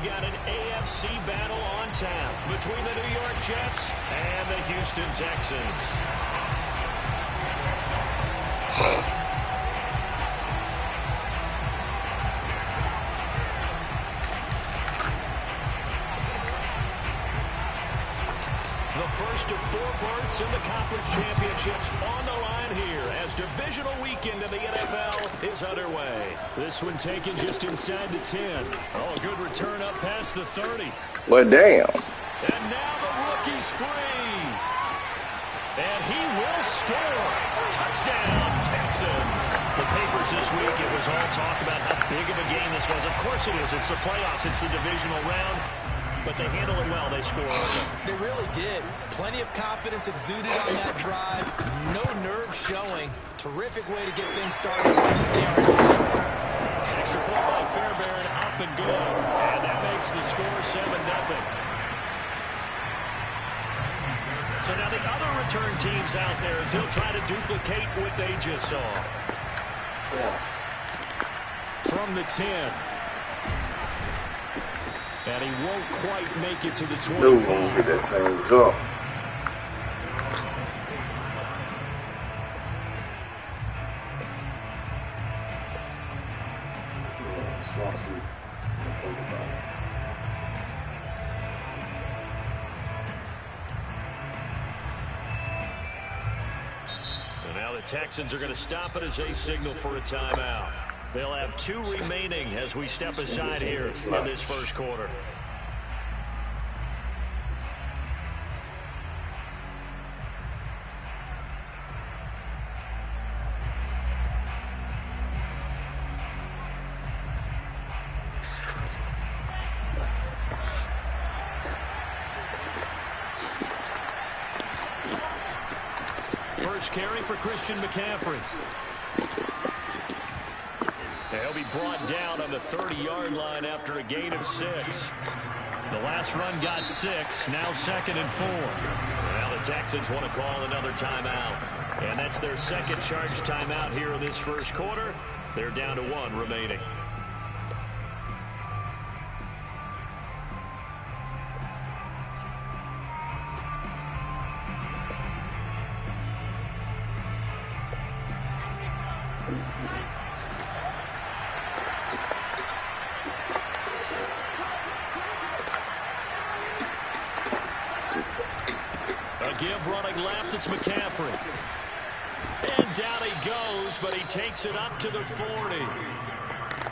got an AFC battle on tap between the New York Jets and the Houston Texans. The first of 4 berths in the conference championships on the line here as divisional weekend of the NFL is underway. This one taken just inside the 10. Oh, a good return up past the 30. Well, damn. And now the rookie's free. And he will score. Touchdown, Texans. The papers this week, it was all talk about how big of a game this was. Of course it is. It's the playoffs. It's the divisional round. But they handle it well. They score. They really did. Plenty of confidence exuded on that drive. No nerve showing. Terrific way to get things started. They are in control. Extra point by Fairbairn, up and good. And that makes the score 7-0. So now the other return teams out there as they'll try to duplicate what they just saw. From the 10. And he won't quite make it to the 25. Dude, gonna get that same result. And now the Texans are going to stop it as they signal for a timeout. They'll have 2 remaining as we step aside here in this first quarter. First carry for Christian McCaffrey. He'll be brought down on the 30-yard line after a gain of 6. The last run got 6, now 2nd and 4. Now the Texans want to call another timeout. And that's their second charge timeout here in this first quarter. They're down to 1 remaining. Give running left, it's McCaffrey. And down he goes, but he takes it up to the 40.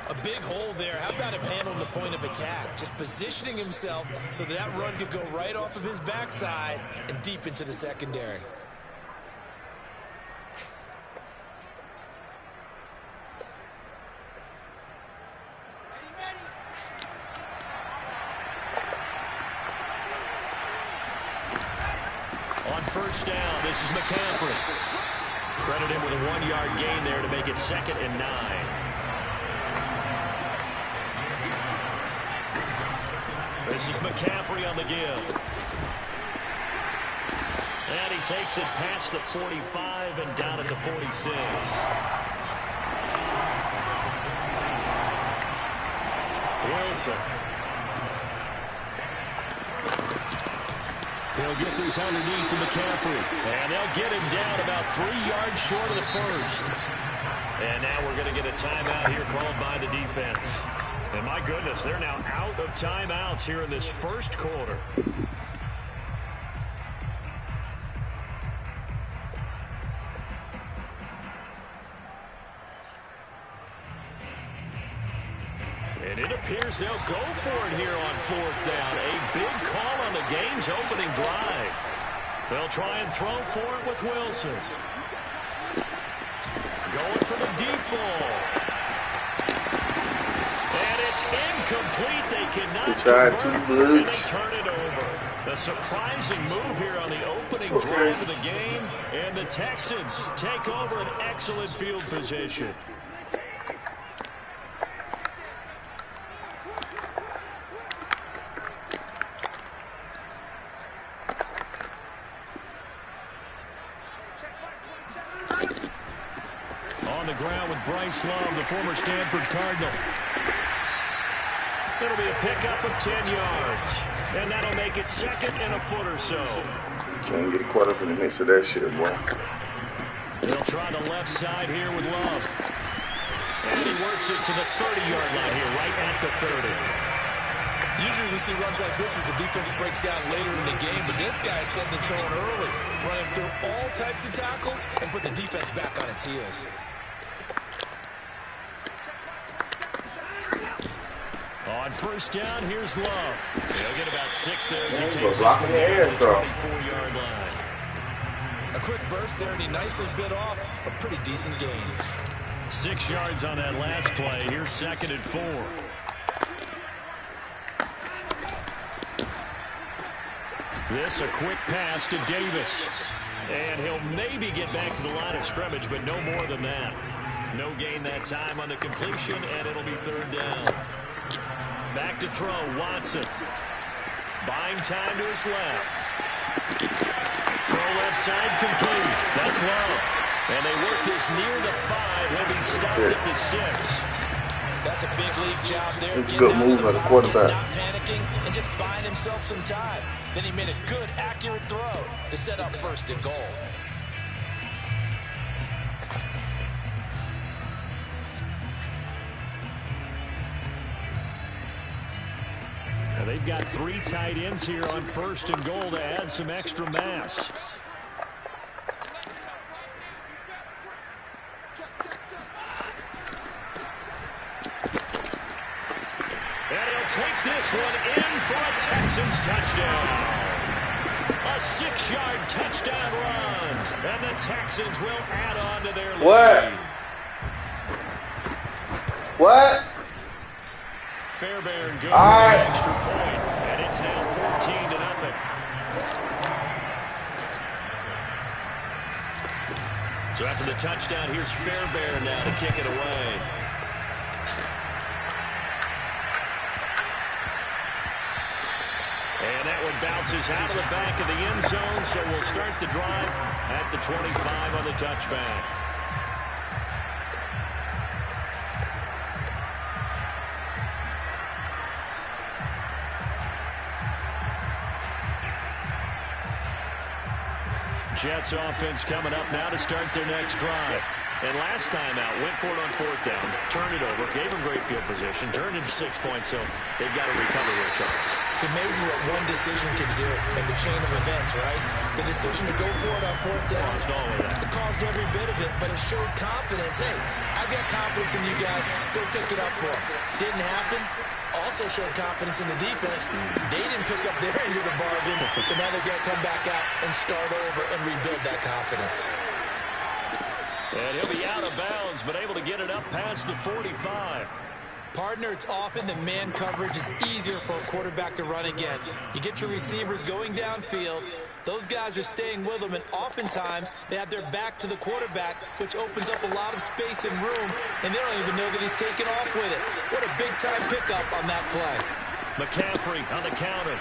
A big hole there. How about him handling the point of attack? Just positioning himself so that run could go right off of his backside and deep into the secondary. First down, this is McCaffrey. Credit him with a 1-yard gain there to make it 2nd and 9. This is McCaffrey on the give. And he takes it past the 45 and down at the 46. Wilson. He'll get this underneath to McCaffrey. And they'll get him down about 3 yards short of the first. And now we're going to get a timeout here called by the defense. And my goodness, they're now out of timeouts here in this first quarter. And it appears they'll go for it here on 4th down. A big call on the game's opening drive. They'll try and throw for it with Wilson. Going for the deep ball. And it's incomplete. They cannot convert, and they turn it over. A surprising move here on the opening drive of the game. And the Texans take over an excellent field position. On the ground with Bryce Love, the former Stanford Cardinal. It'll be a pickup of 10 yards. And that'll make it second and a foot or so. Can't get caught up in the midst of that shit, boy. They'll try the left side here with Love. And he works it to the 30-yard line here, right at the 30. Usually we see runs like this as the defense breaks down later in the game, but this guy is setting the tone early, running through all types of tackles and putting the defense back on its heels. On first down, here's Love. He'll get about 6 there as he takes He's blocking the ass the off. 24-yard line. A quick burst there, and he nicely bit off a pretty decent gain. 6 yards on that last play. Here's second and 4. This a quick pass to Davis. And he'll maybe get back to the line of scrimmage, but no more than that. No gain that time on the completion, and it'll be third down. Back to throw, Watson. Buying time to his left. Throw left side complete. That's Love. And they work this near the 5. He'll be stopped at the 6. That's a big league job there. It's a good move by the quarterback. Not panicking and just buying himself some time. Then he made a good, accurate throw to set up first and goal. Now they've got 3 tight ends here on first and goal to add some extra mass. And he'll take this one in for a Texans touchdown. A 6-yard touchdown run. And the Texans will add on to their lead. What? Fairbairn goes for an extra point, and it's now 14-0. So after the touchdown, here's Fairbairn now to kick it away. And that one bounces out of the back of the end zone, so we'll start the drive at the 25 on the touchback. Jets offense coming up now to start their next drive. And last time out, went for it on 4th down, turned it over, gave them great field position, turned into 6 points, so they've got to recover here, Charles. It's amazing what one decision can do in the chain of events, right? The decision to go for it on 4th down. Caused all of that. It caused every bit of it, but it showed confidence. Hey, I've got confidence in you guys. Go pick it up for them. Didn't happen. Also showed confidence in the defense. They didn't pick up their end of the bargain, so now they've got to come back out and start over and rebuild that confidence. And he'll be out of bounds, but able to get it up past the 45. Partner, it's often that man coverage is easier for a quarterback to run against. You get your receivers going downfield. Those guys are staying with them, and oftentimes they have their back to the quarterback, which opens up a lot of space and room, and they don't even know that he's taken off with it. What a big-time pickup on that play. McCaffrey on the counter.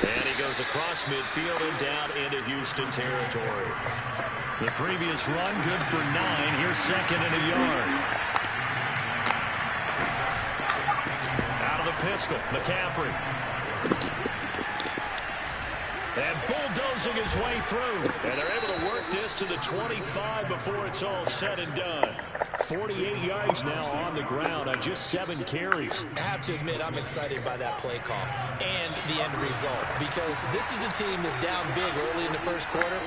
And he goes across midfield and down into Houston territory. The previous run, good for 9. Here's second and a yard. Out of the pistol, McCaffrey. And bulldozing his way through. And they're able to work this to the 25 before it's all said and done. 48 yards now on the ground on just 7 carries. I have to admit, I'm excited by that play call and the end result, because this is a team that's down big early in the first quarter,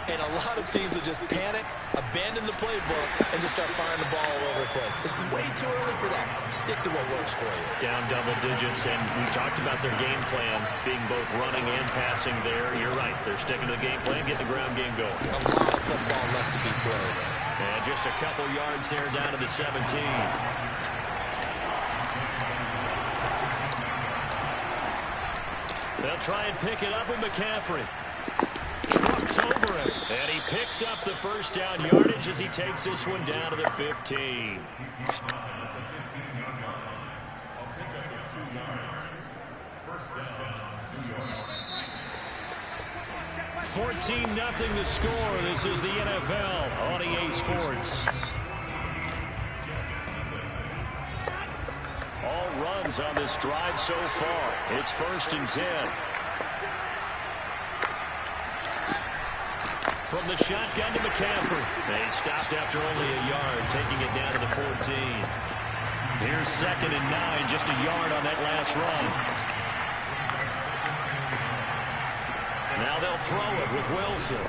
and a lot of teams will just panic, abandon the playbook, and just start firing the ball all over the place. It's way too early for that. Stick to what works for you. Down double digits, and we talked about their game plan being both running and passing there. You're right. They're sticking to the game plan, getting the ground game going. A lot of football left to be played. And just a couple yards there down to the 17. They'll try and pick it up with McCaffrey. Trucks over him. And he picks up the first down yardage as he takes this one down to the 15. 14-0 the score. This is the NFL on EA Sports. All run runs on this drive so far. It's 1st and 10. From the shotgun to McCaffrey. They stopped after only a yard, taking it down to the 14. Here's 2nd and 9, just a yard on that last run. Now they'll throw it with Wilson.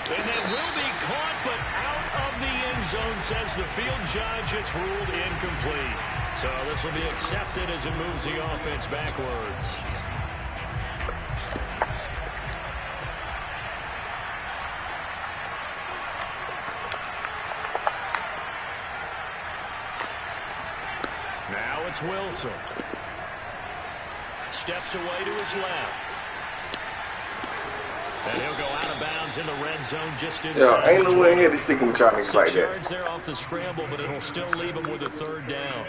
And it will be caught, but out of the end zone, says the field judge. It's ruled incomplete. So this will be accepted as it moves the offense backwards. Now it's Wilson. Steps away to his left. And he'll go out of bounds in the red zone just inside. Yeah, ain't no way in here to stick with y'all niggas like 6 that. yards there off the scramble, but it'll still leave him with a 3rd down.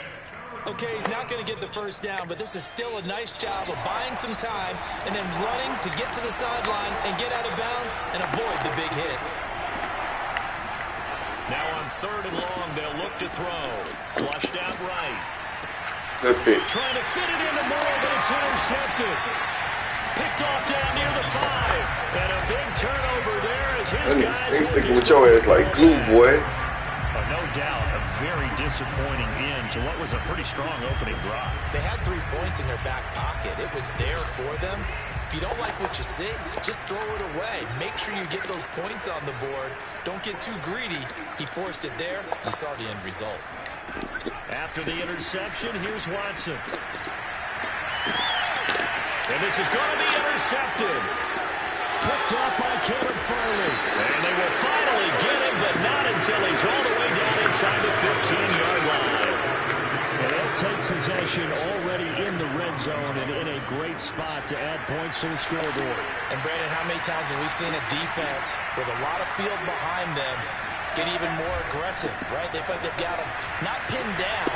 Okay, he's not going to get the 1st down, but this is still a nice job of buying some time and then running to get to the sideline and get out of bounds and avoid the big hit. Now on 3rd and long, they'll look to throw. Flushed out right. Good pick. Trying to fit it into Moore, but it's intercepted. Picked off down near the 5. And a big turnover there as his guys They sticking with your ass like glue, boy. No doubt, a very disappointing end to what was a pretty strong opening drive. They had 3 points in their back pocket. It was there for them. If you don't like what you see, just throw it away. Make sure you get those points on the board. Don't get too greedy. He forced it there. You saw the end result. After the interception, here's Watson. And this is going to be intercepted. Picked off by Caleb Farley. And they will finally get him, but not until he's all the way down inside the 15-yard line. And they'll take possession already in the red zone and in a great spot to add points to the scoreboard. And, Brandon, how many times have we seen a defense with a lot of field behind them get even more aggressive, right? They think they've got them not pinned down,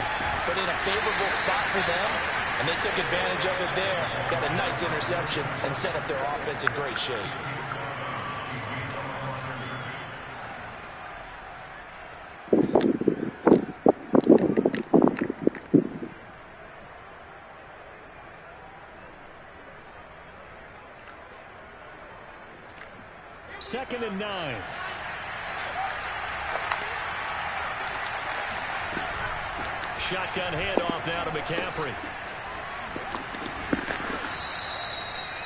but in a favorable spot for them, and they took advantage of it there, got a nice interception, and set up their offense in great shape. Second and 9. Shotgun handoff now to McCaffrey.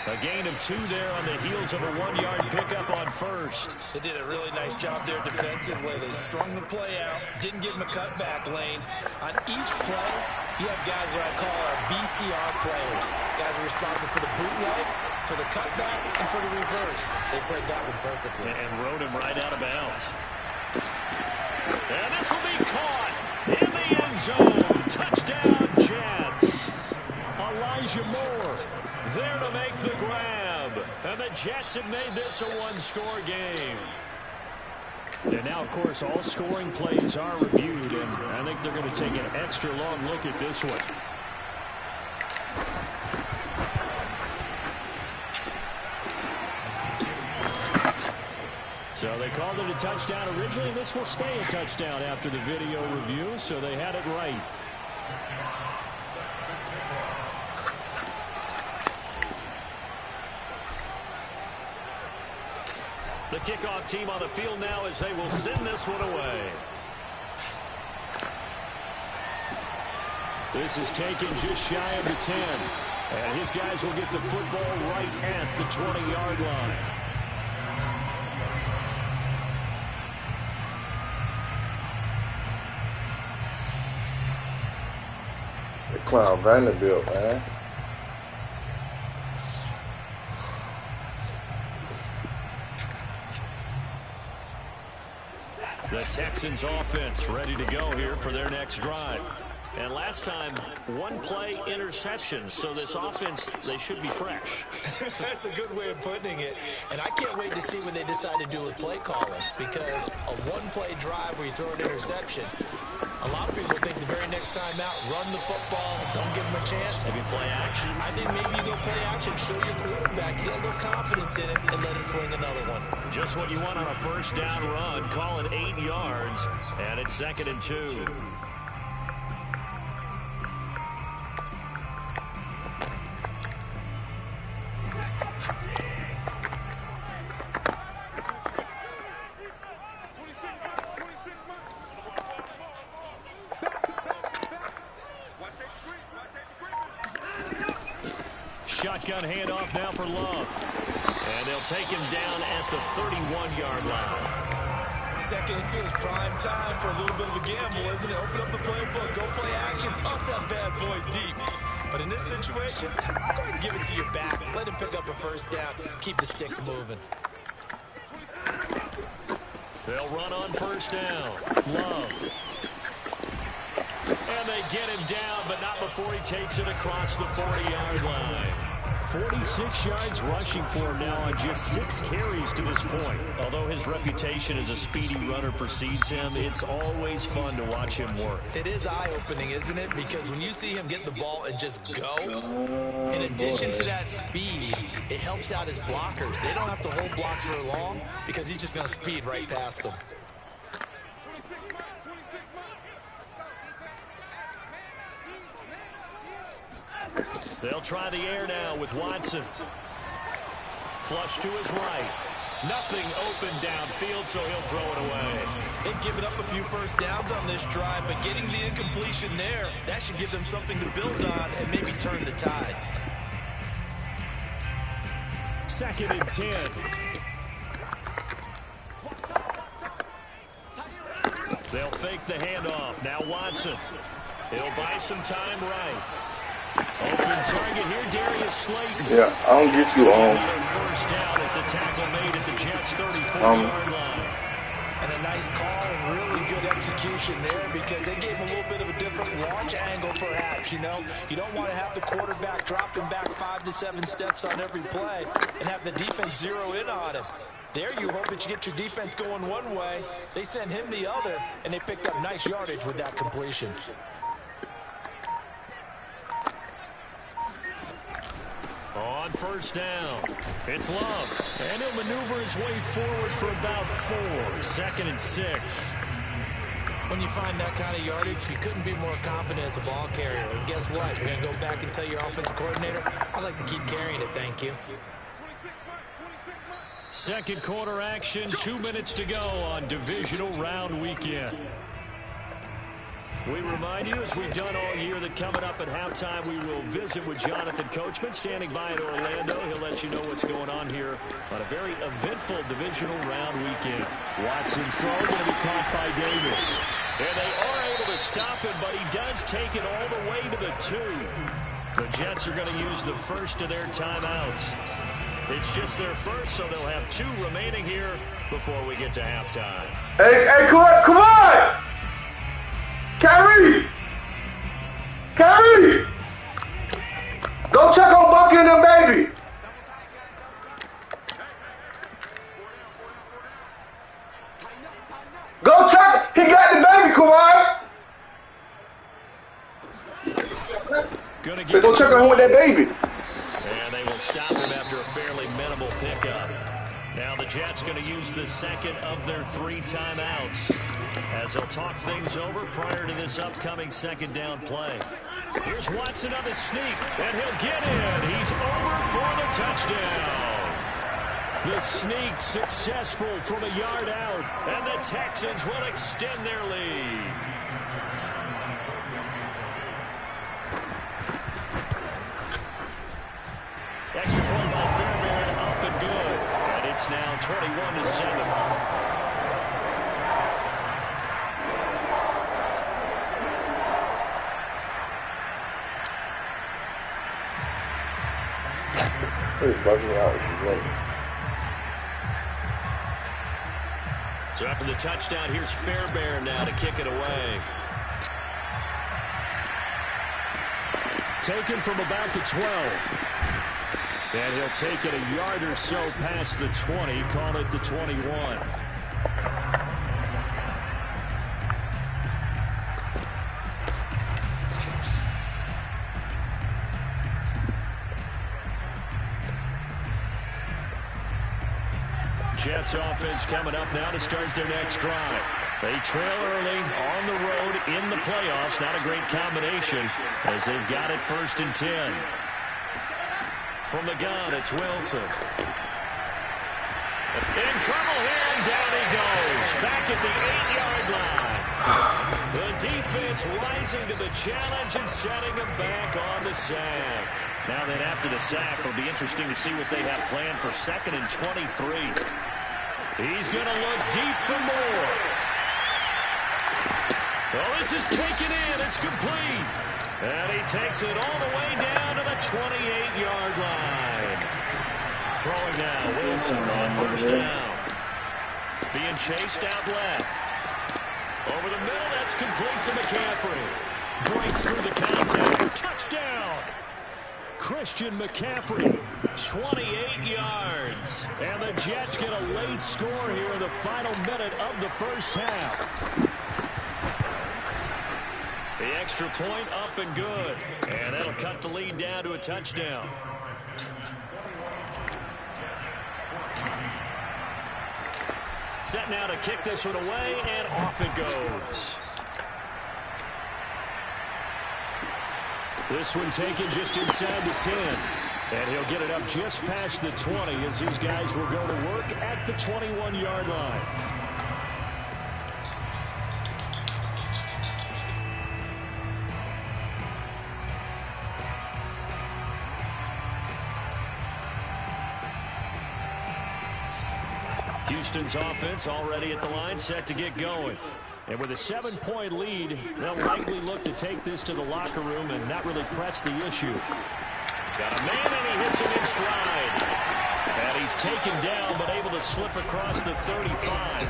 A gain of 2 there on the heels of a 1-yard pickup on 1st. They did a really nice job there defensively. They strung the play out, didn't give him a cutback lane. On each play, you have guys what I call our BCR players. Guys are responsible for the bootleg, for the cutback, and for the reverse. They played that one perfectly. And rode him right out of bounds. And this will be caught in the end zone. Touchdown, Jets. Elijah Moore there to make the grab. And the Jets have made this a 1-score game. And now, of course, all scoring plays are reviewed, and I think they're going to take an extra long look at this one. So they called it a touchdown originally. This will stay a touchdown after the video review, so they had it right. The kickoff team on the field now as they will send this one away. This is taken just shy of the 10. And his guys will get the football right at the 20-yard line. The clown Vanderbilt, man. The Texans offense ready to go here for their next drive. And last time, 1-play interception. So this offense, they should be fresh. That's a good way of putting it. And I can't wait to see what they decide to do with play calling. Because a 1-play drive where you throw an interception, a lot of people think the very next next time out, run the football, don't give him a chance. Maybe play action. I think maybe you go play action, show your quarterback, get a little confidence in it, and let him fling another one. Just what you want on a first down run. Call it 8 yards, and it's 2nd and 2. Shotgun handoff now for Love. And they'll take him down at the 31-yard line. 2nd and 2 is prime time for a little bit of a gamble, isn't it? Open up the playbook, go play action, toss that bad boy deep. But in this situation, go ahead and give it to your back. Let him pick up a first down. Keep the sticks moving. They'll run on first down. Love. And they get him down, but not before he takes it across the 40-yard line. 46 yards rushing for him now on just 6 carries to this point. Although his reputation as a speedy runner precedes him, it's always fun to watch him work. It is eye-opening, isn't it? Because when you see him get the ball and just go, in addition to that speed, it helps out his blockers. They don't have to hold blocks for long because he's just going to speed right past them. They'll try the air now with Watson. Flush to his right. Nothing open downfield, so he'll throw it away. They've given up a few first downs on this drive, but getting the incompletion there, that should give them something to build on and maybe turn the tide. 2nd and 10. They'll fake the handoff. Now Watson. He'll buy some time right. Open target here, Darius Slayton. Yeah, I don't get you on. First down as the tackle made at the Jets' 34-yard line. And a nice call and really good execution there because they gave him a little bit of a different launch angle perhaps, you know. You don't want to have the quarterback dropping back 5 to 7 steps on every play and have the defense zero in on him. There you hope that you get your defense going one way. They send him the other, and they picked up nice yardage with that completion. On first down, it's Love, and he'll maneuver his way forward for about 4. 2nd and 6. When you find that kind of yardage, you couldn't be more confident as a ball carrier. And guess what? You're going to go back and tell your offensive coordinator, I'd like to keep carrying it, thank you. Second quarter action, 2 minutes to go on divisional round weekend. We remind you, as we've done all year, that coming up at halftime, we will visit with Jonathan Coachman, standing by in Orlando. He'll let you know what's going on here on a very eventful divisional round weekend. Watson's throw going to be caught by Davis. And they are able to stop him, but he does take it all the way to the 2. The Jets are going to use the first of their timeouts. It's just their first, so they'll have 2 remaining here before we get to halftime. Hey, come on! Kyrie! Go check on Bucky and them, baby! Go check! He got the baby, Kawhi! So go check on him with that baby. And they will stop him after a fairly minimal pickup. Now the Jets going to use the second of their 3 timeouts as they'll talk things over prior to this upcoming second down play. Here's Watson on the sneak, and he'll get in. He's over for the touchdown. The sneak successful from a yard out, and the Texans will extend their lead. Extra point by Fairbairn, up and good. And it's now 21-7. So after the touchdown, here's Fairbairn now to kick it away. Taken from about the 12. And he'll take it a yard or so past the 20, call it the 21. Jets offense coming up now to start their next drive. They trail early on the road in the playoffs. Not a great combination as they've got it 1st and 10. From the gun, it's Wilson. In trouble here, and down he goes. Back at the 8-yard line. The defense rising to the challenge and setting him back on the sack. Now then, after the sack, it'll be interesting to see what they have planned for 2nd and 23. He's going to look deep for more. Well, this is taken in. It's complete. And he takes it all the way down to the 28-yard line. Throwing now, Wilson on 1st down. Being chased out left. Over the middle, that's complete to McCaffrey. Breaks through the contact. Touchdown! Christian McCaffrey, 28 yards. And the Jets get a late score here in the final minute of the 1st half. The extra point up and good. And that'll cut the lead down to a touchdown. Set now to kick this one away, and off it goes. This one taken just inside the 10. And he'll get it up just past the 20 as these guys will go to work at the 21-yard line. Houston's offense already at the line, set to get going. And with a 7-point lead, they'll likely look to take this to the locker room and not really press the issue. Got a man, and he hits him in stride. And he's taken down, but able to slip across the 35.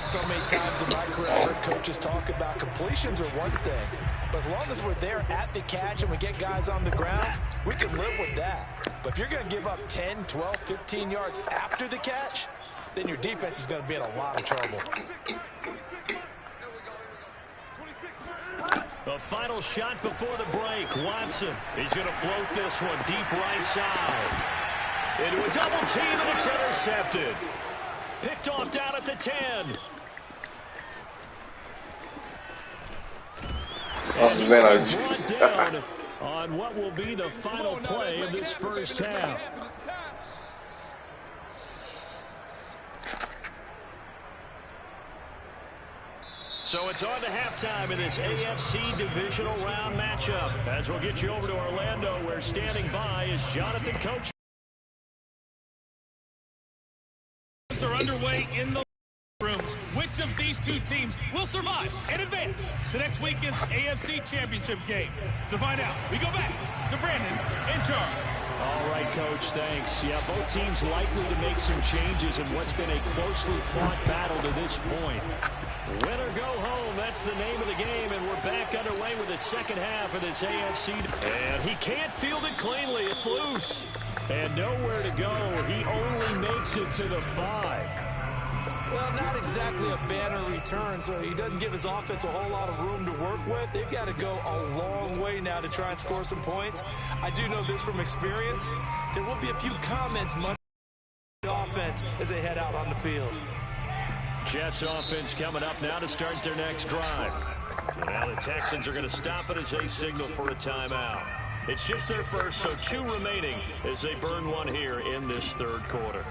So many times in my career, I heard coaches talk about completions are one thing. But as long as we're there at the catch and we get guys on the ground, we can live with that. But if you're going to give up 10, 12, 15 yards after the catch, then your defense is going to be in a lot of trouble. The final shot before the break. Watson. He's going to float this one deep right side. Into a double team, and it's intercepted. Picked off down at the 10. And he brought down on what will be the final play of this 1st half. So it's on to halftime in this AFC divisional round matchup. As we'll get you over to Orlando, where standing by is Jonathan Coach. Are underway in the rooms. Which of these two teams will survive and advance the next weekend's AFC Championship game? To find out, we go back to Brandon and Charles. All right, Coach, thanks. Yeah, both teams likely to make some changes in what's been a closely fought battle to this point. Win or go home, that's the name of the game, and we're back underway with the 2nd half of this AFC. And he can't field it cleanly. It's loose. And nowhere to go. He only makes it to the 5. Well, not exactly a banner return, so he doesn't give his offense a whole lot of room to work with. They've got to go a long way now to try and score some points. I do know this from experience. There will be a few comments much the offense as they head out on the field. Jets offense coming up now to start their next drive. Now the Texans are going to stop it as they signal for a timeout. It's just their first, so 2 remaining as they burn one here in this 3rd quarter.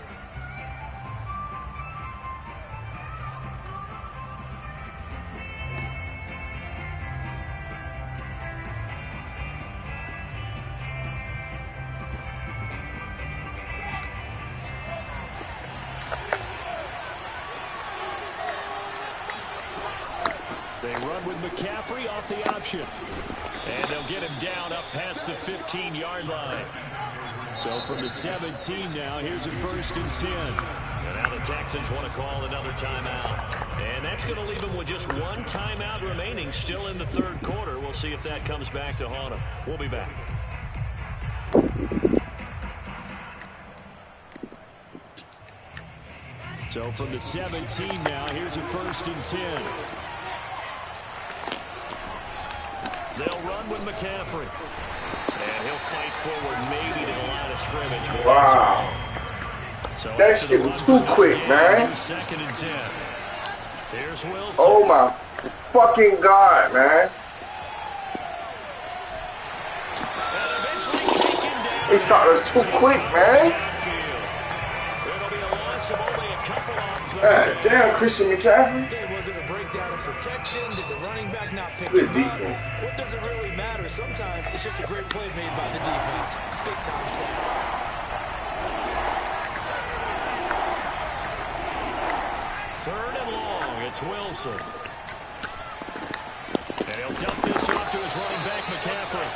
They run with McCaffrey off the option. And they'll get him down up past the 15-yard line. So from the 17 now, here's a 1st and 10. And now the Texans want to call another timeout. And that's going to leave them with just 1 timeout remaining still in the 3rd quarter. We'll see if that comes back to haunt them. We'll be back. So from the 17 now, here's a 1st and 10. They'll run with McCaffrey. And he'll fight forward maybe to the line of scrimmage. Wow. So That shit was too quick, man. 2nd and 10. Here's Wilson. Oh my fucking God, man. He shot us too quick, man. God damn, Christian McCaffrey. Was it a breakdown in protection? Did the running back not pick Good him up? defense. What does it really matter? Sometimes it's just a great play made by the defense. Big time sack. Third and long. It's Wilson. And he'll dump this off to his running back, McCaffrey.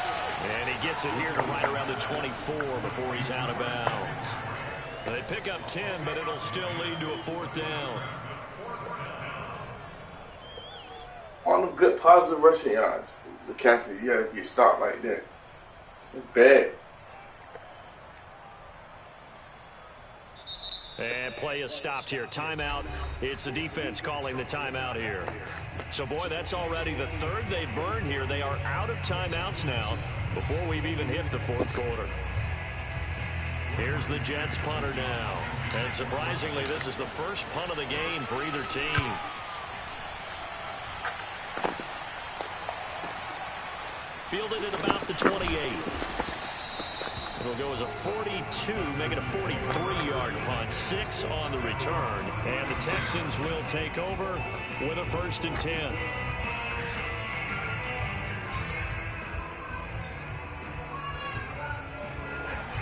And he gets it here to right around the 24 before he's out of bounds. They pick up 10, but it'll still lead to a 4th down. On them good positive rushing yards, McCaffrey, you guys get stopped like that. It's bad. And play is stopped here. Timeout. It's the defense calling the timeout here. So, boy, that's already the 3rd they've burned here. They are out of timeouts now before we've even hit the 4th quarter. Here's the Jets punter now. And surprisingly, this is the first punt of the game for either team. Fielded at about the 28. It'll go as a 42, make it a 43-yard punt. 6 on the return. And the Texans will take over with a 1st and 10.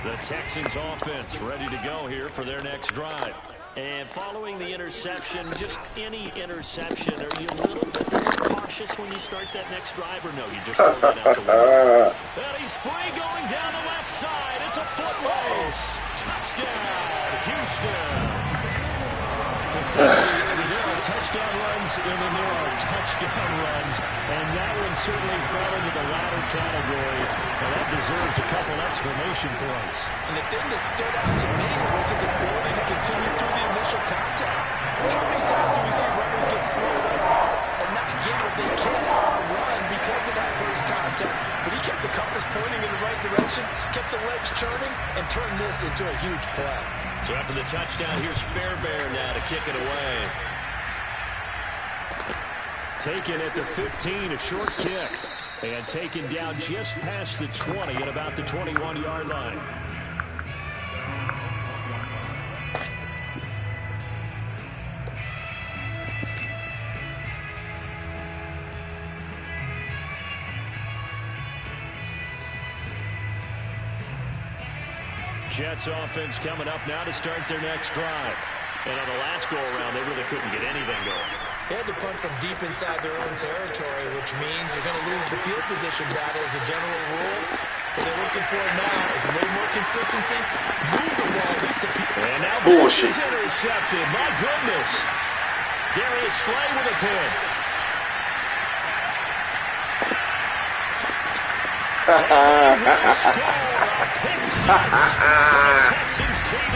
The Texans offense ready to go here for their next drive. And following the interception, just any interception, are you a little bit more cautious when you start that next drive, or no, you just throw that out the window? And he's free going down the left side. It's a foot race. Touchdown, Houston. There are touchdown runs, and then there are touchdown runs. And that one certainly fell into the latter category. And that deserves a couple exclamation points. And the thing that stood out to me was his ability to continue through the initial contact. How many times do we see runners get slowed up and not get what they can on a run because of that first contact? But he kept the compass pointing in the right direction, kept the legs churning, and turned this into a huge play. So after the touchdown, here's Fairbairn now to kick it away. Taken at the 15, a short kick. And taken down just past the 20 at about the 21-yard line. Jets offense coming up now to start their next drive. And on the last go-around, they really couldn't get anything going. They had to punt from deep inside their own territory, which means you're going to lose the field position battle as a general rule. What they're looking for now is a little more consistency. Move the ball at least to people. And now this is intercepted. My goodness. Darius Slay with a pick. Texans TV.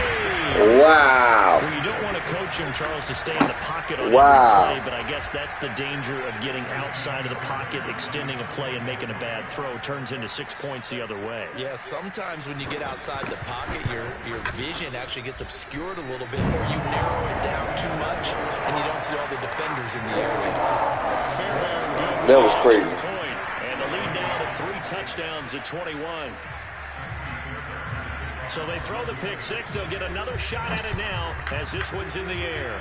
Wow. Well, you don't want to coach him, Charles, to stay in the pocket on every play, but I guess that's the danger of getting outside of the pocket, extending a play, and making a bad throw. Turns into 6 points the other way. Yeah, sometimes when you get outside the pocket, your vision actually gets obscured a little bit, or you narrow it down too much, and you don't see all the defenders in the area. That was crazy. And the lead now to 3 touchdowns at 21. So they throw the pick six. They'll get another shot at it now as this one's in the air.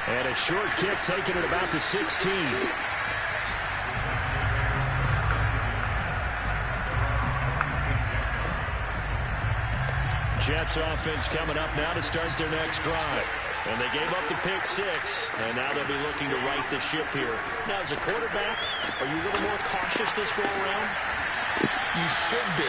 And a short kick taken at about the 16. Jets offense coming up now to start their next drive. And they gave up the pick six, and now they'll be looking to right the ship here. Now, as a quarterback, are you a little more cautious this go-around? You should be,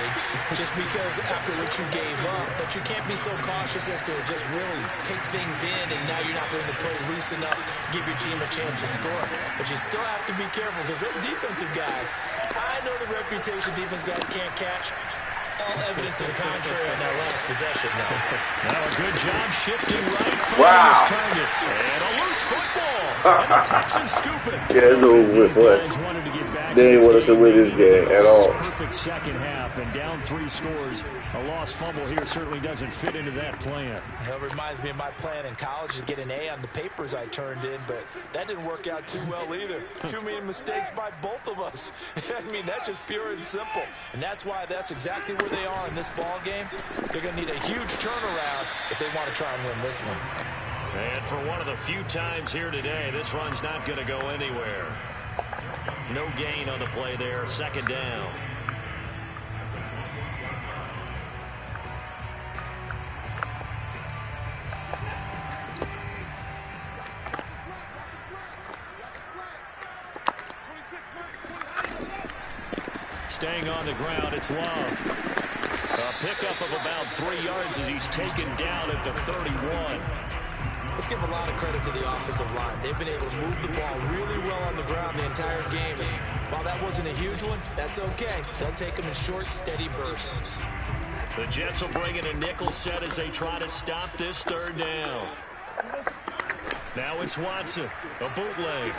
just because after what you gave up, but you can't be so cautious as to just really take things in, and now you're not going to play loose enough to give your team a chance to score. But you still have to be careful, because those defensive guys, I know the reputation defense guys can't catch. All evidence to the contrary on that last possession now. Now a good job shifting right, finding his target. And a loose football. And the Texans scoop it. Yeah, it's over with us. Guys wanted to get back they ain't want us to win this game at all. Perfect second half and down 3 scores. A lost fumble here certainly doesn't fit into that plan. That reminds me of my plan in college to get an A on the papers I turned in, but that didn't work out too well either. Too many mistakes by both of us. I mean, that's just pure and simple. And that's why that's exactly where they are in this ball game. They're going to need a huge turnaround if they want to try and win this one. And for one of the few times here today, this run's not going to go anywhere. No gain on the play there. Second down. Staying on the ground, it's Love. A pickup of about 3 yards as he's taken down at the 31. Let's give a lot of credit to the offensive line. They've been able to move the ball really well on the ground the entire game. And while that wasn't a huge one, that's okay. They'll take them in short, steady bursts. The Jets will bring in a nickel set as they try to stop this 3rd down. Now it's Watson, a bootleg.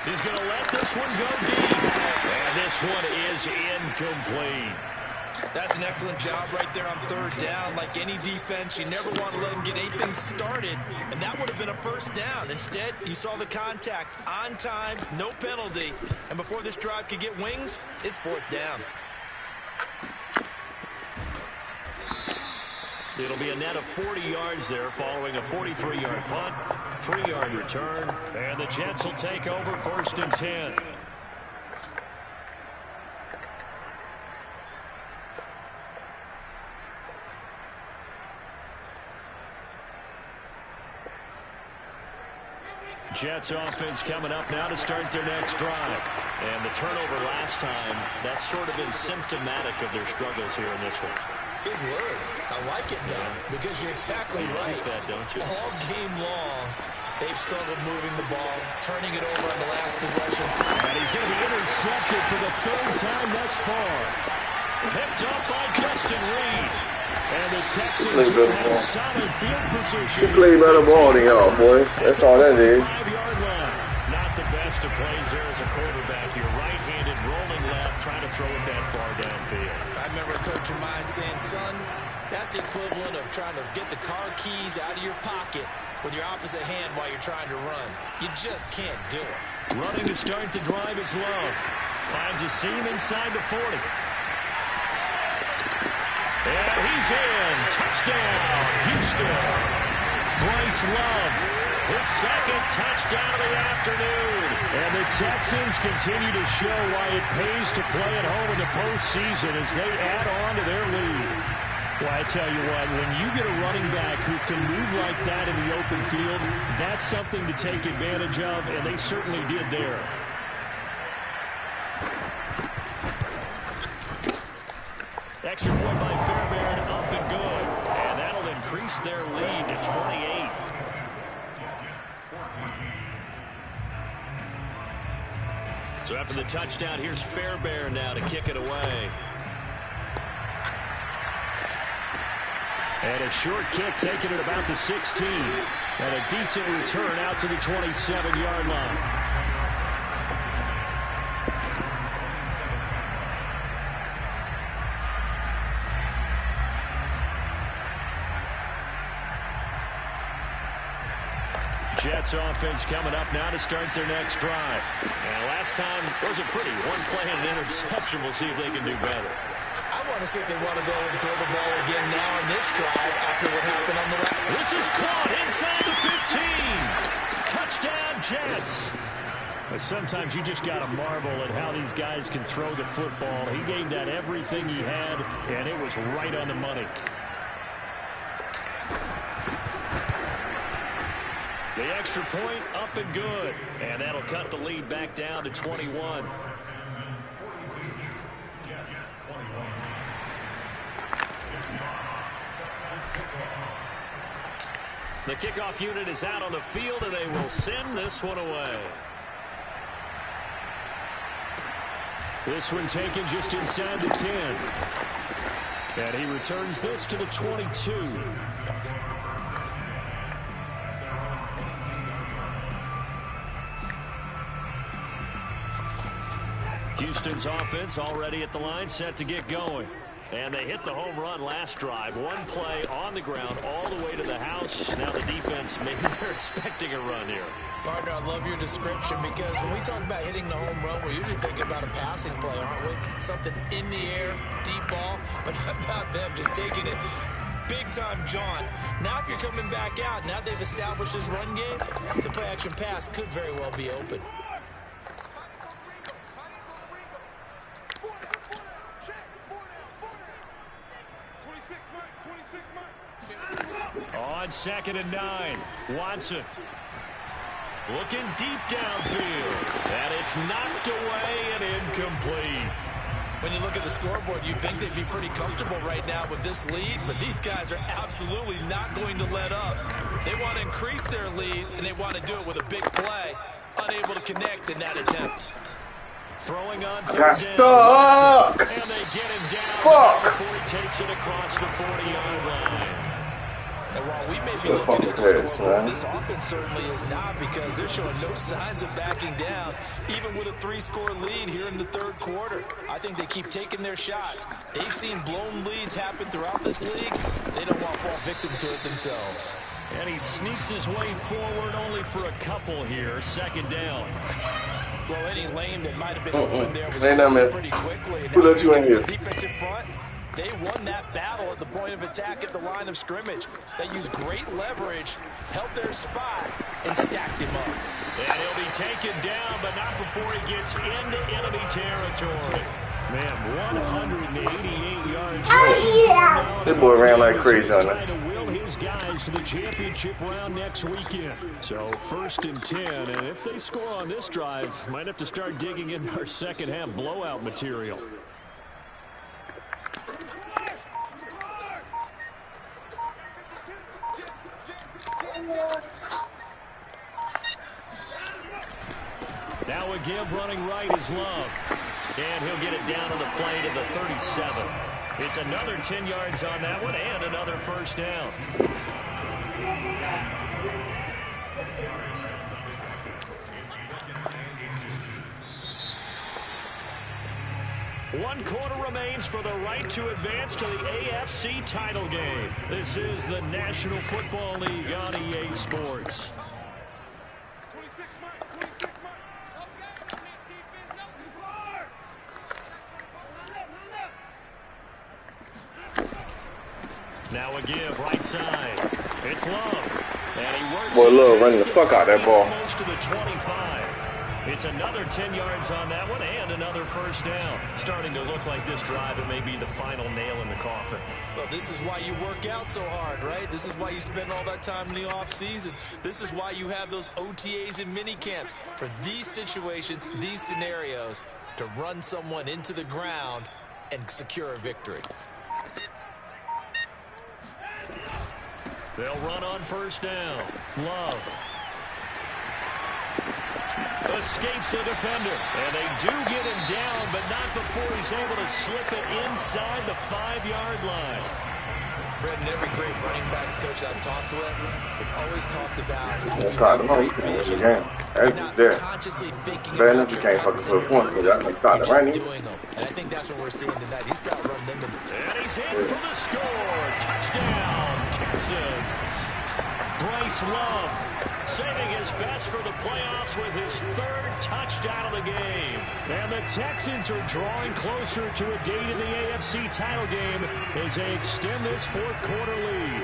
He's going to let this one go deep. And this one is incomplete. That's an excellent job right there on 3rd down. Like any defense, you never want to let them get anything started, and that would have been a 1st down. Instead, you saw the contact on time, no penalty, and before this drive could get wings, it's 4th down. It'll be a net of 40 yards there following a 43-yard punt, 3-yard return, and the Jets will take over 1st and 10. Jets offense coming up now to start their next drive. And the turnover last time, that's sort of been symptomatic of their struggles here in this one. Big word. I like it, though, because you're exactly right. Like that, don't you? All game long, they've struggled moving the ball, turning it over on the last possession. And he's going to be intercepted for the 3rd time thus far. Picked up by Justin Reed. And the Texans will have solid field position. You play better ball than y'all, boys. That's all that is. 5-yard line. Not the best of plays there as a quarterback. You're right-handed, rolling left, trying to throw it that far downfield. I remember a coach of mine saying, son, that's the equivalent of trying to get the car keys out of your pocket with your opposite hand while you're trying to run. You just can't do it. Running to start the drive is Love. Finds a seam inside the 40. And he's in. Touchdown, Houston. Bryce Love, his 2nd touchdown of the afternoon. And the Texans continue to show why it pays to play at home in the postseason as they add on to their lead. Well, I tell you what, when you get a running back who can move like that in the open field, that's something to take advantage of, and they certainly did there. Extra point by Fairbairn, up and good. And that'll increase their lead to 28. So after the touchdown, here's Fairbairn now to kick it away. And a short kick taken at about the 16. And a decent return out to the 27-yard line. Jets offense coming up now to start their next drive. And last time was a pretty one-play and an interception. We'll see if they can do better. I want to see if they want to go and throw the ball again now in this drive after what happened on the last. This is caught inside the 15. Touchdown, Jets. But sometimes you just got to marvel at how these guys can throw the football. He gave that everything he had, and it was right on the money. The extra point up and good. And that'll cut the lead back down to 21. The kickoff unit is out on the field, and they will send this one away. This one taken just inside the 10. And he returns this to the 22. Houston's offense already at the line, set to get going. And they hit the home run last drive. One play on the ground all the way to the house. Now the defense, maybe they're expecting a run here. Partner, I love your description because when we talk about hitting the home run, we're usually thinking about a passing play, aren't we? Something in the air, deep ball. But how about them just taking it big-time jaunt? Now if you're coming back out, now they've established this run game, the play-action pass could very well be open. On 2nd and 9, Watson looking deep downfield, and it's knocked away and incomplete. When you look at the scoreboard, you'd think they'd be pretty comfortable right now with this lead, but these guys are absolutely not going to let up. They want to increase their lead, and they want to do it with a big play. Unable to connect in that attempt. Throwing on I got 3rd stuck. down, and they get him down Fuck. before he takes it across the 40-yard line. And while we may be Good looking at fucking the pass, scoreboard, man. this offense certainly is not, because they're showing no signs of backing down, even with a 3-score lead here in the 3rd quarter. I think they keep taking their shots. They've seen blown leads happen throughout this league. They don't want to fall victim to it themselves. And he sneaks his way forward only for a couple here. 2nd down. Well, any lane that might have been open there was Ain't that, man? closed pretty quickly. Who let you in here? Defensive front, they won that battle at the point of attack at the line of scrimmage. They used great leverage, held their spot, and stacked him up. And he'll be taken down, but not before he gets into enemy territory. Man, 188 yards. This boy ran like crazy on us. Trying to will his guys to the championship round next weekend. So 1st and 10, and if they score on this drive, might have to start digging into our second half blowout material. Now a give running right is Love. And he'll get it down to the play to the 37. It's another 10 yards on that one and another 1st down. One quarter remains for the right to advance to the AFC title game. This is the National Football League on EA Sports. Now a give right side. It's Love. And he works. Boy, Love running the fuck out that ball. Almost to the 25. It's another 10 yards on that one and another 1st down. Starting to look like this drive, it may be the final nail in the coffin. Well, this is why you work out so hard, right? This is why you spend all that time in the offseason. This is why you have those OTAs and mini camps. For these situations, these scenarios, to run someone into the ground and secure a victory. They'll run on 1st down. Love escapes the defender. And they do get him down, but not before he's able to slip it inside the 5-yard line. Brendan, every great running backs coach I've talked with has always talked about. That's not the most. You can win the game. That's just there. Bad enough you can't fucking put points because y'all can start the running. And I think that's what we're seeing tonight. He's got to run them. And he's in for the score. Touchdown, Texans. Bryce Love saving his best for the playoffs with his 3rd touchdown of the game. And the Texans are drawing closer to a date in the AFC title game as they extend this 4th quarter lead.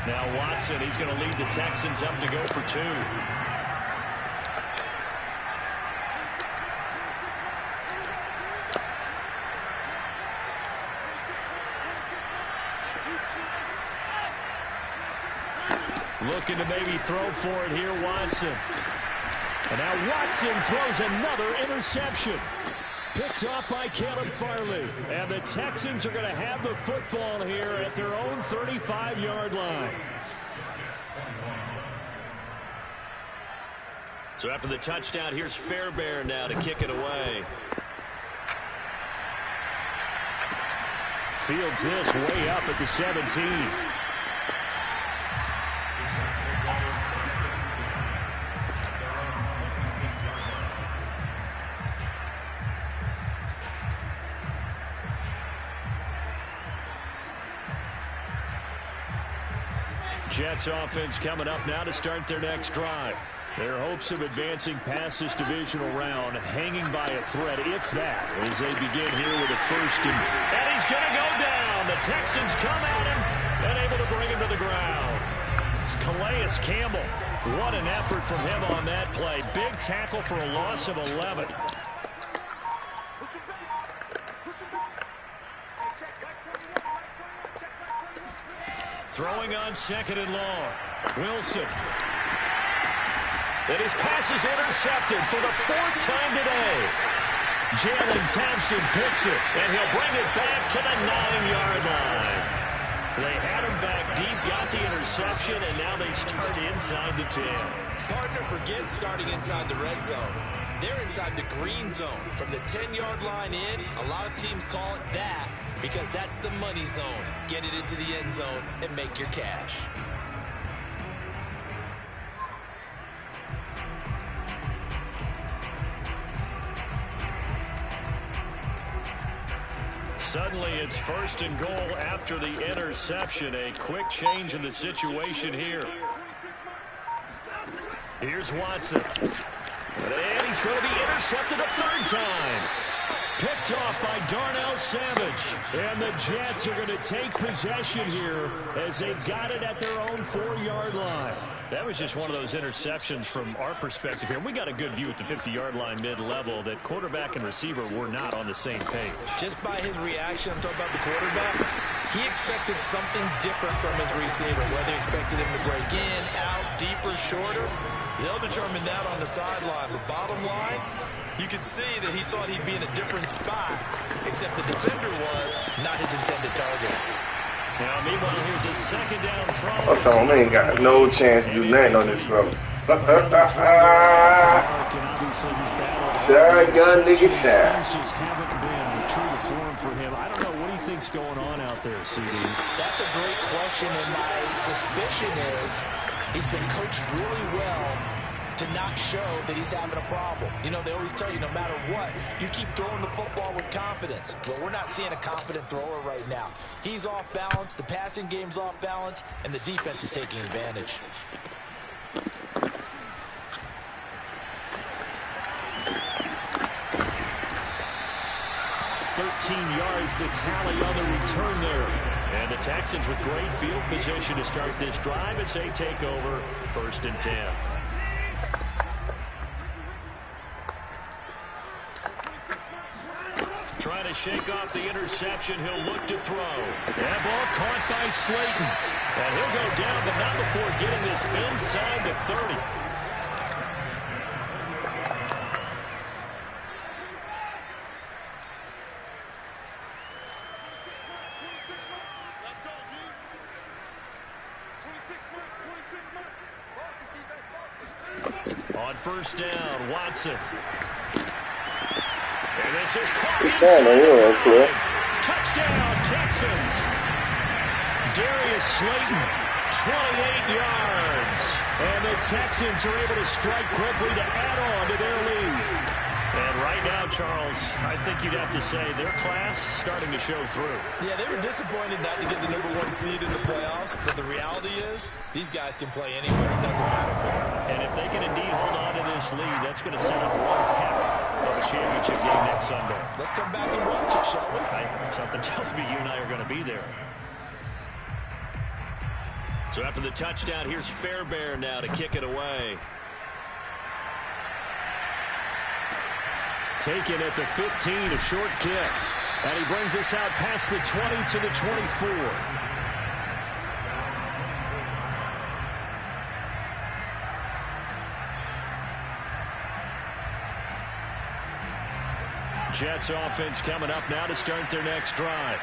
Now Watson, he's going to lead the Texans up to go for 2. Looking to maybe throw for it here, Watson. And now Watson throws another interception. Picked off by Caleb Farley. And the Texans are going to have the football here at their own 35-yard line. So after the touchdown, here's Fairbairn now to kick it away. Fields this way up at the 17. Jets offense coming up now to start their next drive. Their hopes of advancing past this divisional round hanging by a thread, if that, as they begin here with a first. And he's going to go down. The Texans come at him and able to bring him to the ground. Calais Campbell, what an effort from him on that play. Big tackle for a loss of 11. Throwing on second and long. Wilson. And his pass is intercepted for the 4th time today. Jalen Thompson picks it, and he'll bring it back to the 9-yard line. They had him back deep, got the interception, and now they start inside the 10. Partner, forget starting inside the red zone. They're inside the green zone. From the 10-yard line in, a lot of teams call it that because that's the money zone. Get it into the end zone and make your cash. Suddenly it's 1st and goal after the interception. A quick change in the situation here. Here's Watson. And he's going to be intercepted a 3rd time. Picked off by Darnell Savage. And the Jets are going to take possession here as they've got it at their own 4-yard line. That was just one of those interceptions from our perspective here. We got a good view at the 50-yard line mid-level that quarterback and receiver were not on the same page. Just by his reaction, I'm talking about the quarterback, he expected something different from his receiver, whether he expected him to break in, out, deeper, shorter. They'll determine that on the sideline. The bottom line, you could see that he thought he'd be in a different spot, except the defender was not his intended target. Now, meanwhile, here's a 2nd down throw. I'm telling you, they ain't got no chance to do nothing on this road. Shotgun nigga shot. Just haven't been true to form for him. I don't know what he thinks going on out there, CD. That's a great question, and my suspicion is he's been coached really well to not show that he's having a problem. You know, they always tell you no matter what, you keep throwing the football with confidence. But we're not seeing a confident thrower right now. He's off balance, the passing game's off balance, and the defense is taking advantage. 13 yards, the tally on the return there. And the Texans with great field position to start this drive as they take over 1st and 10. Trying to shake off the interception. He'll look to throw. That ball caught by Slayton. And he'll go down, but not before getting this inside the 30. On 1st down, Watson. And this is caught inside. Touchdown, Texans. Darius Slayton, 28 yards. And the Texans are able to strike quickly to add on to their lead. And right now, Charles, I think you'd have to say their class starting to show through. Yeah, they were disappointed not to get the #1 seed in the playoffs, but the reality is these guys can play anywhere. It doesn't matter for them. And if they can indeed hold on to this lead, that's going to set up one heck of a championship game next Sunday. Let's come back and watch it, shall we? Something tells me you and I are going to be there. So after the touchdown, here's Fairbairn now to kick it away. Taken at the 15, a short kick. And he brings us out past the 20 to the 24. Jets offense coming up now to start their next drive.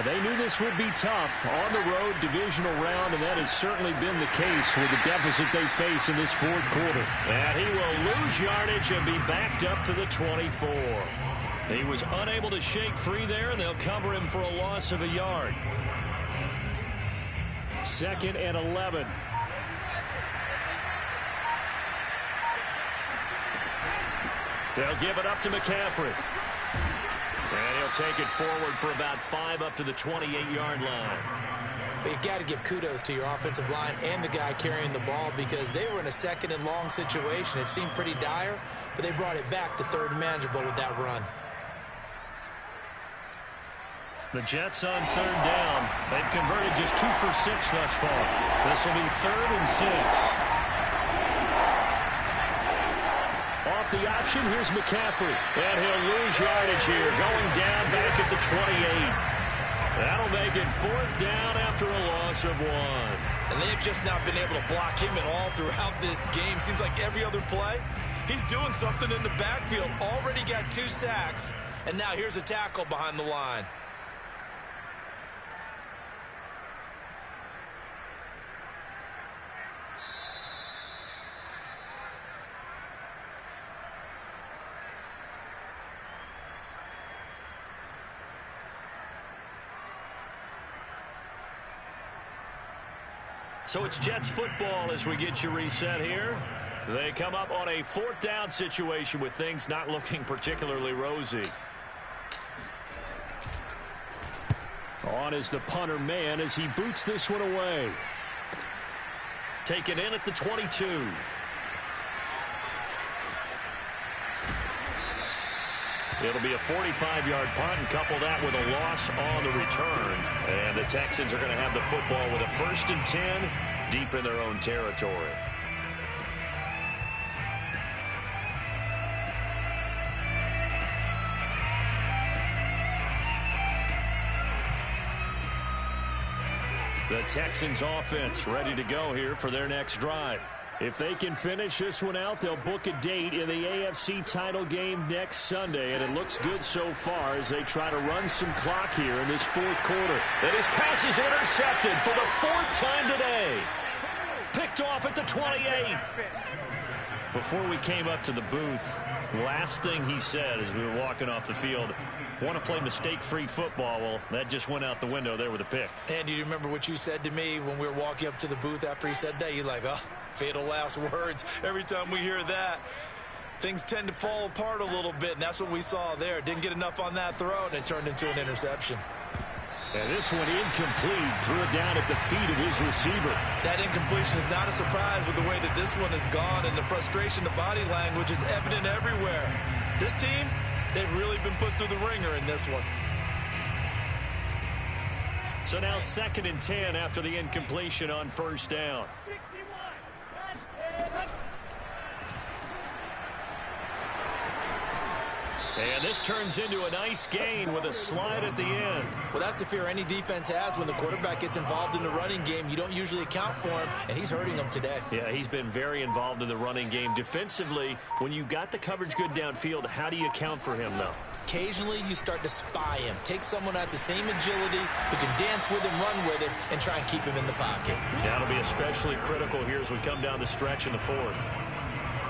They knew this would be tough on the road divisional round, and that has certainly been the case with the deficit they face in this 4th quarter. And he will lose yardage and be backed up to the 24. He was unable to shake free there, and they'll cover him for a loss of a yard. 2nd and 11. They'll give it up to McCaffrey. And he'll take it forward for about 5 up to the 28-yard line. But you got to give kudos to your offensive line and the guy carrying the ball because they were in a second and long situation. It seemed pretty dire, but they brought it back to third and manageable with that run. The Jets on third down. They've converted just 2 for 6 thus far. This will be 3rd and 6. Off the option, here's McCaffrey. And he'll lose yardage here, going down back at the 28. That'll make it 4th down after a loss of 1. And they've just not been able to block him at all throughout this game. Seems like every other play, he's doing something in the backfield. Already got 2 sacks, and now here's a tackle behind the line. So it's Jets football as we get you reset here. They come up on a 4th down situation with things not looking particularly rosy. On is the punter man as he boots this one away. Taken in at the 22. It'll be a 45-yard punt and couple that with a loss on the return. And the Texans are going to have the football with a 1st and 10 deep in their own territory. The Texans offense ready to go here for their next drive. If they can finish this one out, they'll book a date in the AFC title game next Sunday, and it looks good so far as they try to run some clock here in this 4th quarter. And his pass is intercepted for the 4th time today. Picked off at the 28. Before we came up to the booth, last thing he said as we were walking off the field, want to play mistake-free football. Well, that just went out the window there with a pick. And do you remember what you said to me when we were walking up to the booth after he said that? You're like, oh, fatal last words. Every time we hear that, things tend to fall apart a little bit, and that's what we saw there. Didn't get enough on that throw, and it turned into an interception. And this one incomplete. Threw it down at the feet of his receiver. That incompletion is not a surprise with the way that this one has gone, and the frustration, the body language is evident everywhere. This team, they've really been put through the ringer in this one. So now 2nd and 10 after the incompletion on 1st down. And this turns into a nice gain with a slide at the end. Well, that's the fear any defense has when the quarterback gets involved in the running game. You don't usually account for him, and he's hurting them today. Yeah, he's been very involved in the running game. Defensively, when you got the coverage good downfield, how do you account for him, though? Occasionally, you start to spy him. Take someone who has the same agility, who can dance with him, run with him, and try and keep him in the pocket. That'll be especially critical here as we come down the stretch in the 4th.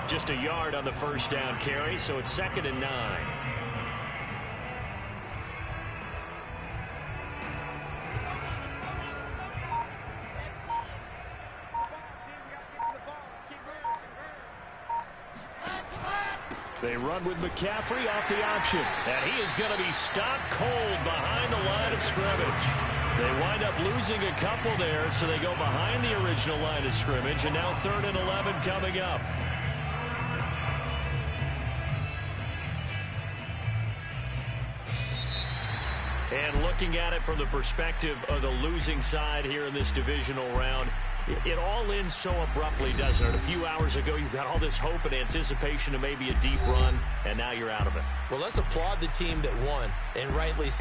Just a yard on the 1st down carry, so it's 2nd and 9. They run with McCaffrey off the option. And he is going to be stopped cold behind the line of scrimmage. They wind up losing a couple there, so they go behind the original line of scrimmage, and now 3rd and 11 coming up. And looking at it from the perspective of the losing side here in this divisional round, it all ends so abruptly, doesn't it? A few hours ago, you got all this hope and anticipation of maybe a deep run, and now you're out of it. Well, let's applaud the team that won, and rightly so.